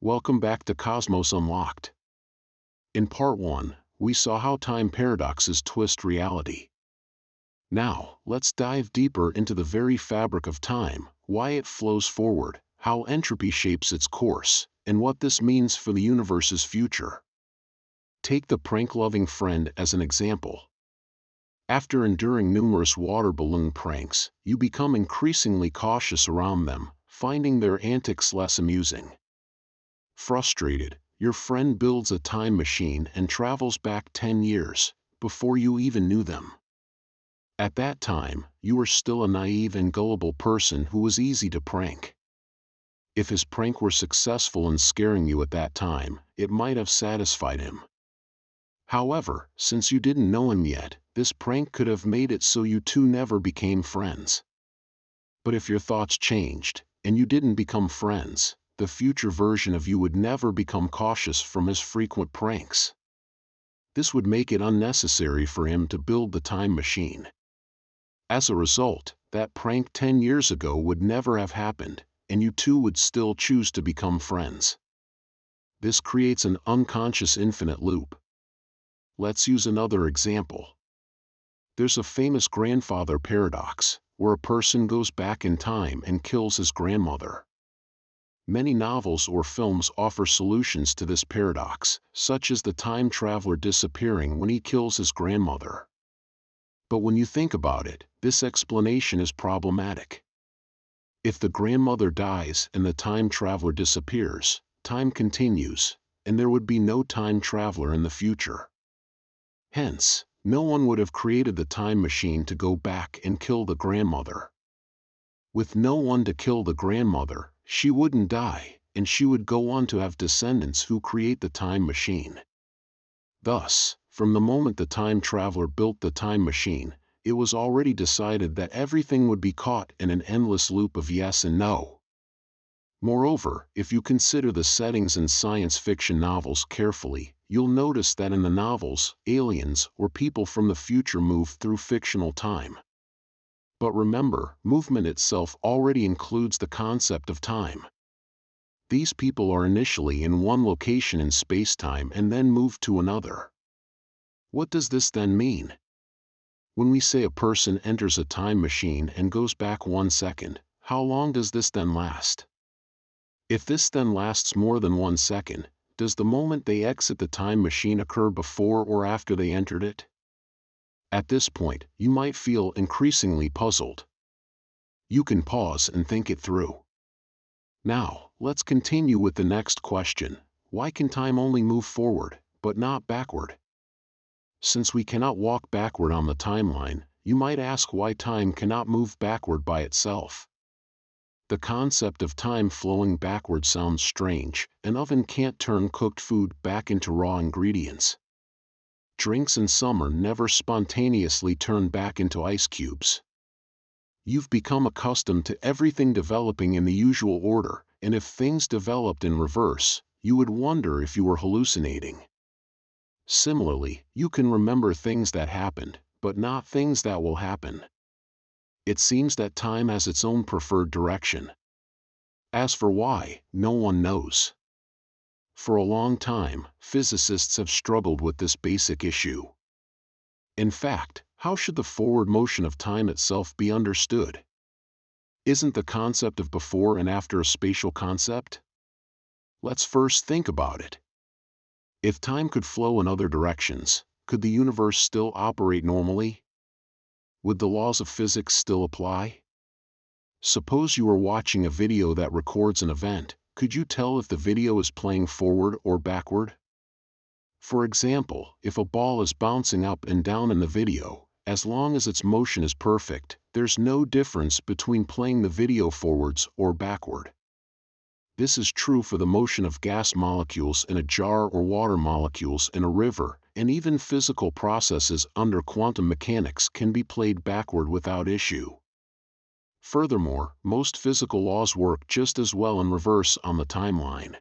Welcome back to Cosmos Unlocked. In part 1, we saw how time paradoxes twist reality. Now, let's dive deeper into the very fabric of time, why it flows forward, how entropy shapes its course, and what this means for the universe's future. Take the prank-loving friend as an example. After enduring numerous water balloon pranks, you become increasingly cautious around them, finding their antics less amusing. Frustrated, your friend builds a time machine and travels back 10 years, before you even knew them. At that time, you were still a naive and gullible person who was easy to prank. If his prank were successful in scaring you at that time, it might have satisfied him. However, since you didn't know him yet, this prank could have made it so you two never became friends. But if your thoughts changed, and you didn't become friends, the future version of you would never become cautious from his frequent pranks. This would make it unnecessary for him to build the time machine. As a result, that prank 10 years ago would never have happened, and you two would still choose to become friends. This creates an unconscious infinite loop. Let's use another example. There's a famous grandfather paradox, where a person goes back in time and kills his grandmother. Many novels or films offer solutions to this paradox, such as the time traveler disappearing when he kills his grandmother. But when you think about it, this explanation is problematic. If the grandmother dies and the time traveler disappears, time continues, and there would be no time traveler in the future. Hence, no one would have created the time machine to go back and kill the grandmother. With no one to kill the grandmother, she wouldn't die, and she would go on to have descendants who create the time machine. Thus, from the moment the time traveler built the time machine, it was already decided that everything would be caught in an endless loop of yes and no. Moreover, if you consider the settings in science fiction novels carefully, you'll notice that in the novels, aliens or people from the future move through fictional time. But remember, movement itself already includes the concept of time. These people are initially in one location in space-time and then move to another. What does this then mean? When we say a person enters a time machine and goes back 1 second, how long does this then last? If this then lasts more than 1 second, does the moment they exit the time machine occur before or after they entered it? At this point, you might feel increasingly puzzled. You can pause and think it through. Now, let's continue with the next question. Why can time only move forward, but not backward? Since we cannot walk backward on the timeline, you might ask why time cannot move backward by itself. The concept of time flowing backward sounds strange. An oven can't turn cooked food back into raw ingredients. Drinks in summer never spontaneously turn back into ice cubes. You've become accustomed to everything developing in the usual order, and if things developed in reverse, you would wonder if you were hallucinating. Similarly, you can remember things that happened, but not things that will happen. It seems that time has its own preferred direction. As for why, no one knows. For a long time, physicists have struggled with this basic issue. In fact, how should the forward motion of time itself be understood? Isn't the concept of before and after a spatial concept? Let's first think about it. If time could flow in other directions, could the universe still operate normally? Would the laws of physics still apply? Suppose you were watching a video that records an event. Could you tell if the video is playing forward or backward? For example, if a ball is bouncing up and down in the video, as long as its motion is perfect, there's no difference between playing the video forwards or backward. This is true for the motion of gas molecules in a jar or water molecules in a river, and even physical processes under quantum mechanics can be played backward without issue. Furthermore, most physical laws work just as well in reverse on the timeline.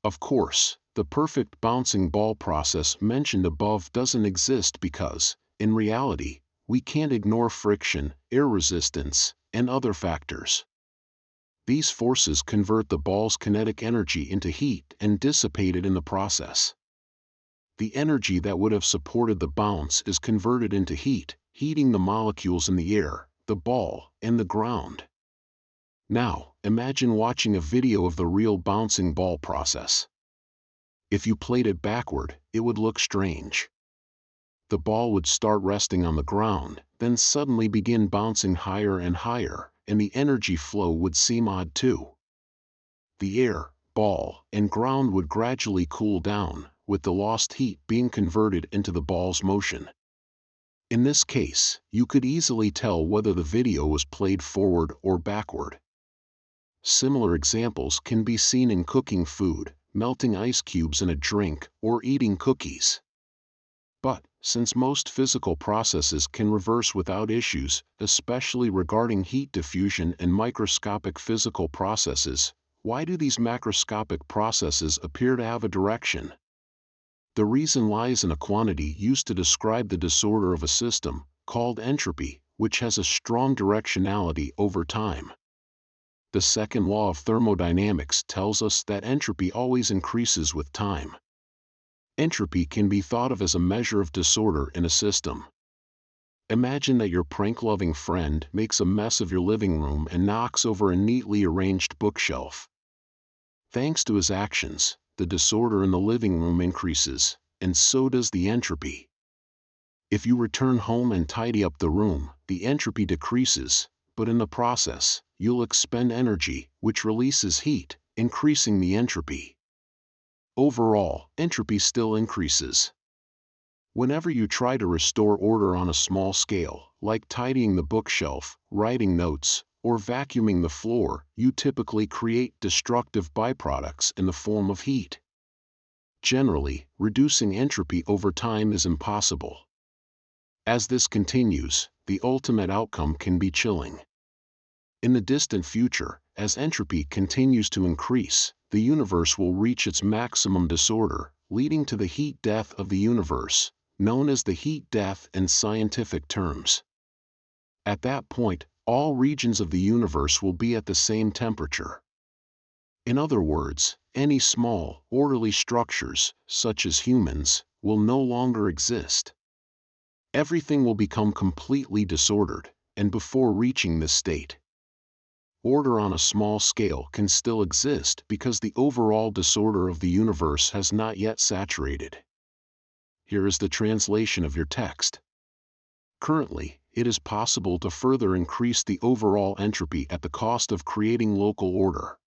Of course, the perfect bouncing ball process mentioned above doesn't exist because, in reality, we can't ignore friction, air resistance, and other factors. These forces convert the ball's kinetic energy into heat and dissipate it in the process. The energy that would have supported the bounce is converted into heat, heating the molecules in the air, the ball, and the ground. Now, imagine watching a video of the real bouncing ball process. If you played it backward, it would look strange. The ball would start resting on the ground, then suddenly begin bouncing higher and higher, and the energy flow would seem odd too. The air, ball, and ground would gradually cool down, with the lost heat being converted into the ball's motion. In this case, you could easily tell whether the video was played forward or backward. Similar examples can be seen in cooking food, melting ice cubes in a drink, or eating cookies. But, since most physical processes can reverse without issues, especially regarding heat diffusion and microscopic physical processes, why do these macroscopic processes appear to have a direction? The reason lies in a quantity used to describe the disorder of a system, called entropy, which has a strong directionality over time. The second law of thermodynamics tells us that entropy always increases with time. Entropy can be thought of as a measure of disorder in a system. Imagine that your prank-loving friend makes a mess of your living room and knocks over a neatly arranged bookshelf. Thanks to his actions, the disorder in the living room increases, and so does the entropy. If you return home and tidy up the room, the entropy decreases, but in the process, you'll expend energy, which releases heat, increasing the entropy. Overall, entropy still increases. Whenever you try to restore order on a small scale, like tidying the bookshelf, writing notes, or vacuuming the floor, you typically create destructive byproducts in the form of heat. Generally, reducing entropy over time is impossible. As this continues, the ultimate outcome can be chilling. In the distant future, as entropy continues to increase, the universe will reach its maximum disorder, leading to the heat death of the universe, known as the heat death in scientific terms. At that point, all regions of the universe will be at the same temperature. In other words, any small, orderly structures, such as humans, will no longer exist. Everything will become completely disordered, and before reaching this state, order on a small scale can still exist because the overall disorder of the universe has not yet saturated. Here is the translation of your text. Currently, it is possible to further increase the overall entropy at the cost of creating local order.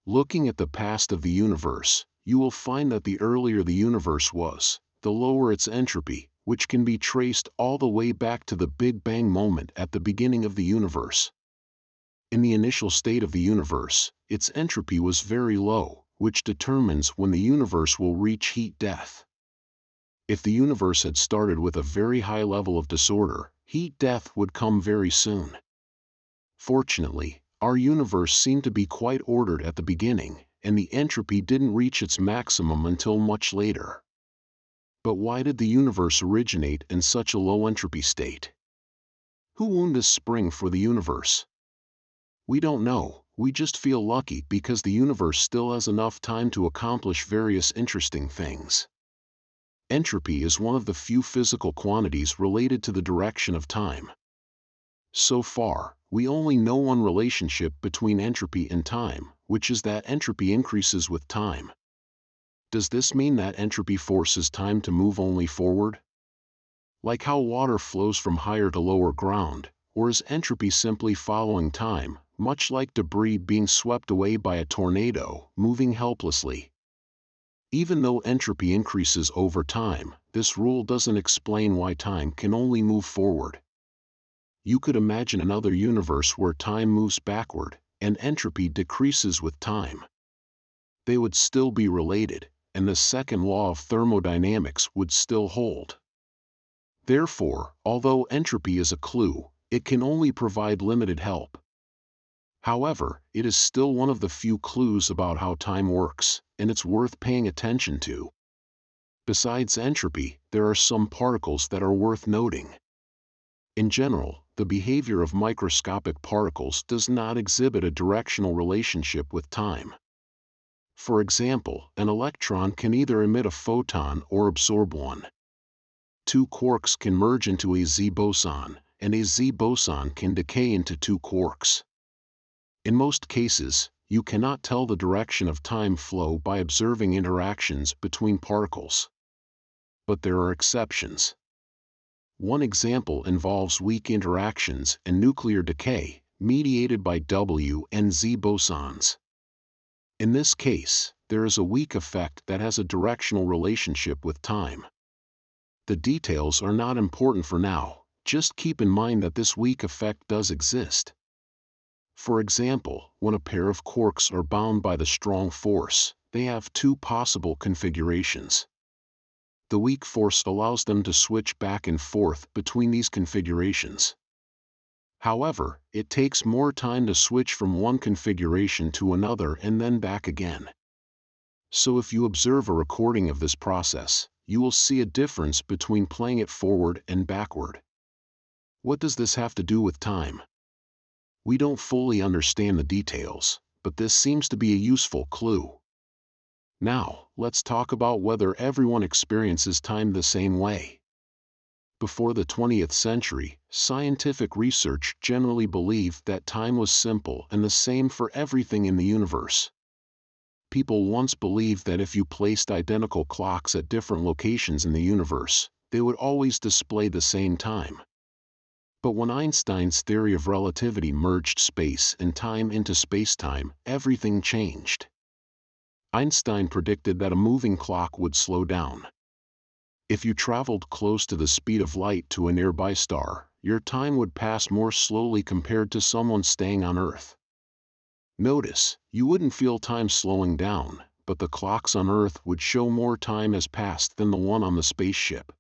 Looking at the past of the universe, you will find that the earlier the universe was, the lower its entropy, which can be traced all the way back to the Big Bang moment at the beginning of the universe. In the initial state of the universe, its entropy was very low, which determines when the universe will reach heat death. If the universe had started with a very high level of disorder, heat death would come very soon. Fortunately, our universe seemed to be quite ordered at the beginning, and the entropy didn't reach its maximum until much later. But why did the universe originate in such a low entropy state? Who owned this spring for the universe? We don't know, we just feel lucky because the universe still has enough time to accomplish various interesting things. Entropy is one of the few physical quantities related to the direction of time. So far, we only know one relationship between entropy and time, which is that entropy increases with time. Does this mean that entropy forces time to move only forward? Like how water flows from higher to lower ground, or is entropy simply following time, much like debris being swept away by a tornado, moving helplessly? Even though entropy increases over time, this rule doesn't explain why time can only move forward. You could imagine another universe where time moves backward, and entropy decreases with time. They would still be related, and the second law of thermodynamics would still hold. Therefore, although entropy is a clue, it can only provide limited help. However, it is still one of the few clues about how time works, and it's worth paying attention to. Besides entropy, there are some particles that are worth noting. In general, the behavior of microscopic particles does not exhibit a directional relationship with time. For example, an electron can either emit a photon or absorb one. Two quarks can merge into a Z boson, and a Z boson can decay into two quarks. In most cases, you cannot tell the direction of time flow by observing interactions between particles. But there are exceptions. One example involves weak interactions and nuclear decay, mediated by W and Z bosons. In this case, there is a weak effect that has a directional relationship with time. The details are not important for now, just keep in mind that this weak effect does exist. For example, when a pair of quarks are bound by the strong force, they have two possible configurations. The weak force allows them to switch back and forth between these configurations. However, it takes more time to switch from one configuration to another and then back again. So if you observe a recording of this process, you will see a difference between playing it forward and backward. What does this have to do with time? We don't fully understand the details, but this seems to be a useful clue. Now, let's talk about whether everyone experiences time the same way. Before the 20th century, scientific research generally believed that time was simple and the same for everything in the universe. People once believed that if you placed identical clocks at different locations in the universe, they would always display the same time. But when Einstein's theory of relativity merged space and time into spacetime, everything changed. Einstein predicted that a moving clock would slow down. If you traveled close to the speed of light to a nearby star, your time would pass more slowly compared to someone staying on Earth. Notice, you wouldn't feel time slowing down, but the clocks on Earth would show more time has passed than the one on the spaceship.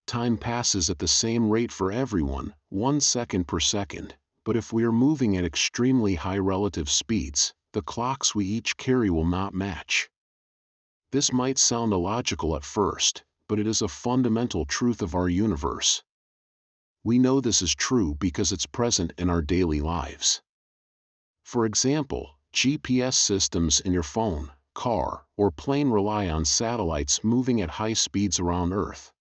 Time passes at the same rate for everyone, 1 second per second, but if we are moving at extremely high relative speeds, the clocks we each carry will not match. This might sound illogical at first, but it is a fundamental truth of our universe. We know this is true because it's present in our daily lives. For example, GPS systems in your phone, car, or plane rely on satellites moving at high speeds around Earth.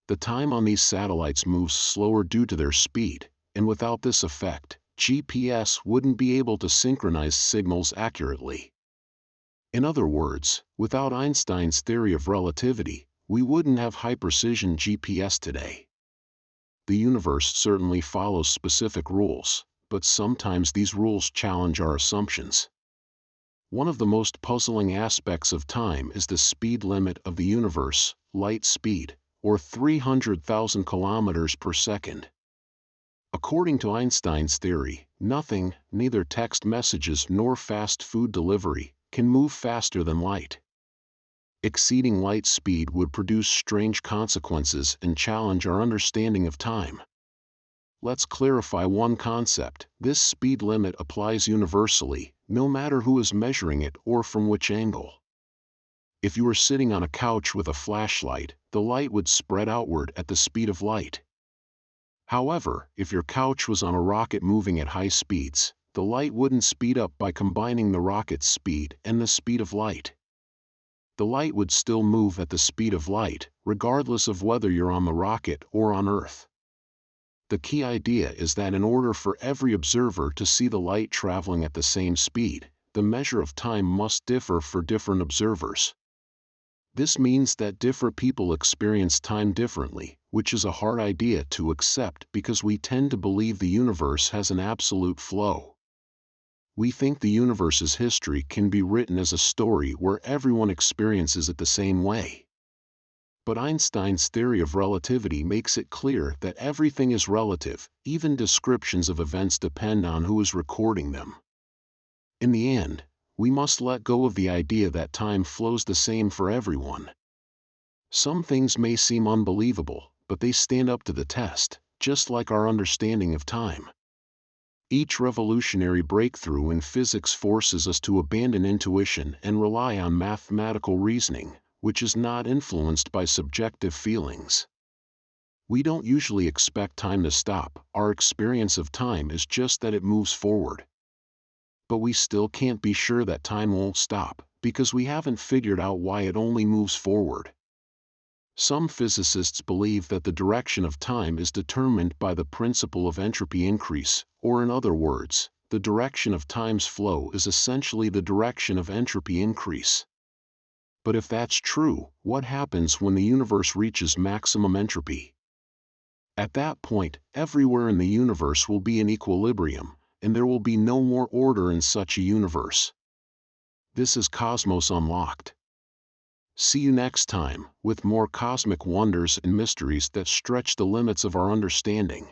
The time on these satellites moves slower due to their speed, and without this effect, GPS wouldn't be able to synchronize signals accurately. In other words, without Einstein's theory of relativity, we wouldn't have high-precision GPS today. The universe certainly follows specific rules, but sometimes these rules challenge our assumptions. One of the most puzzling aspects of time is the speed limit of the universe, light speed, or 300,000 kilometers per second. According to Einstein's theory, nothing, neither text messages nor fast food delivery, can move faster than light. Exceeding light speed would produce strange consequences and challenge our understanding of time. Let's clarify one concept: this speed limit applies universally, no matter who is measuring it or from which angle. If you were sitting on a couch with a flashlight, the light would spread outward at the speed of light. However, if your couch was on a rocket moving at high speeds, the light wouldn't speed up by combining the rocket's speed and the speed of light. The light would still move at the speed of light, regardless of whether you're on the rocket or on Earth. The key idea is that in order for every observer to see the light traveling at the same speed, the measure of time must differ for different observers. This means that different people experience time differently, which is a hard idea to accept because we tend to believe the universe has an absolute flow. We think the universe's history can be written as a story where everyone experiences it the same way. But Einstein's theory of relativity makes it clear that everything is relative, even descriptions of events depend on who is recording them. In the end, we must let go of the idea that time flows the same for everyone. Some things may seem unbelievable, but they stand up to the test, just like our understanding of time. Each revolutionary breakthrough in physics forces us to abandon intuition and rely on mathematical reasoning, which is not influenced by subjective feelings. We don't usually expect time to stop. Our experience of time is just that it moves forward. But we still can't be sure that time won't stop, because we haven't figured out why it only moves forward. Some physicists believe that the direction of time is determined by the principle of entropy increase, or in other words, the direction of time's flow is essentially the direction of entropy increase. But if that's true, what happens when the universe reaches maximum entropy? At that point, everywhere in the universe will be in equilibrium, and there will be no more order in such a universe. This is Cosmos Unlocked. See you next time, with more cosmic wonders and mysteries that stretch the limits of our understanding.